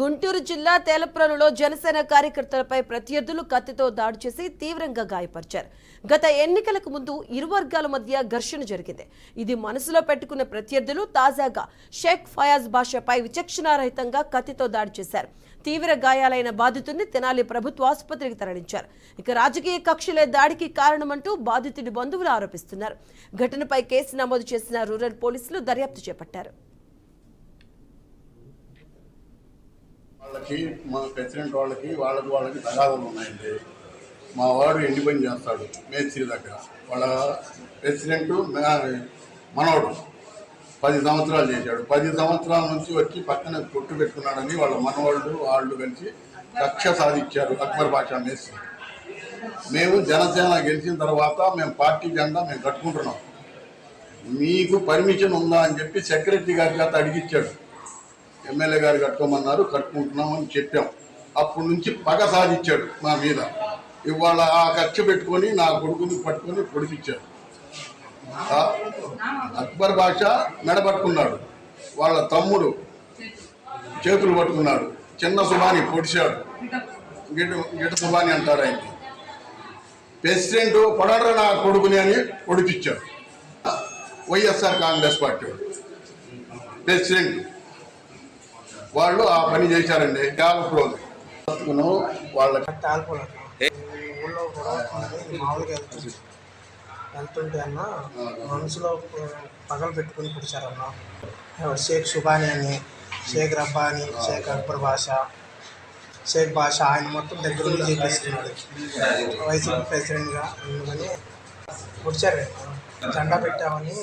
గుంటూరు జిల్లా తేలప్రోలులో జనసేన కార్యకర్తలపై ప్రత్యర్థులు కత్తితో దాడి చేసి తీవ్రంగా గాయపరిచారు. గత ఎన్నికలకు ముందు ఇరు వర్గాల మధ్య ఘర్షణ జరిగింది. ఇది మనసులో పెట్టుకున్న ప్రత్యర్థులు తాజాగా షేక్ ఫయాజ్ బాషాపై విచక్షణారహితంగా కత్తితో దాడి చేశారు. తీవ్ర గాయాలైన బాధితుడిని తెనాలి ప్రభుత్వ ఆసుపత్రికి తరలించారు. ఇక రాజకీయ కక్షలే దాడికి కారణమంటూ బాధితుడి బంధువులు ఆరోపిస్తున్నారు. ఘటనపై కేసు నమోదు చేసిన రూరల్ పోలీసులు దర్యాప్తు చేపట్టారు. వాళ్ళకి మా ప్రెసిడెంట్ వాళ్ళకి తగాదాలు ఉన్నాయండి. మా వాడు ఎండి పని చేస్తాడు మేస్త్రి దగ్గర. వాళ్ళ ప్రెసిడెంట్ మనవాడు 10 సంవత్సరాలు చేశాడు. 10 సంవత్సరాల నుంచి వచ్చి పక్కన కొట్టు పెట్టుకున్నాడని వాళ్ళ వాళ్ళు కలిసి కక్ష సాధించారు అక్బర్ బాషా మేస్త్రి. మేము జనసేన గెలిచిన తర్వాత మేము పార్టీ జెండా మేము కట్టుకుంటున్నాం, మీకు పర్మిషన్ ఉందా అని చెప్పి సెక్రటరీ గారి చేత అడిగిచ్చాడు. ఎమ్మెల్యే గారు కట్టుకోమన్నారు, కట్టుకుంటున్నామని చెప్పాం. అప్పటి నుంచి పగ సాధించాడు మా మీద. ఇవాళ ఆ కక్ష పెట్టుకొని నా కొడుకుని పట్టుకొని పొడిపించాడు. అక్బర్ బాషా మెడ పట్టుకున్నాడు, వాళ్ళ తమ్ముడు చేతులు పట్టుకున్నాడు, చిన్న సుబాని పొడిచాడు. గిట సుబాని అంటారు ఆయన. ప్రెసిడెంట్ పొడరా నా కొడుకుని అని పొడిపించాడు. వైఎస్ఆర్ కాంగ్రెస్ పార్టీ ప్రెసిడెంట్ వాళ్ళు ఆ పని చేశారండి. తేలప్రోలు వాళ్ళ ఊళ్ళో కూడా మామూలుగా వెళ్తుంటే అన్న మనసులో పగలు పెట్టుకుని పుడిచారన్న. షేక్ సుబాని అని, షేక్ రబ్బాని, షేక్ అక్బర్ బాషా, షేక్ బాషా ఆయన మొత్తం దగ్గర నుండి చేపిస్తున్నాడు వైసీపీ ప్రెసిడెంట్గా. అందుకని పుడిచారు, జెండా పెట్టామని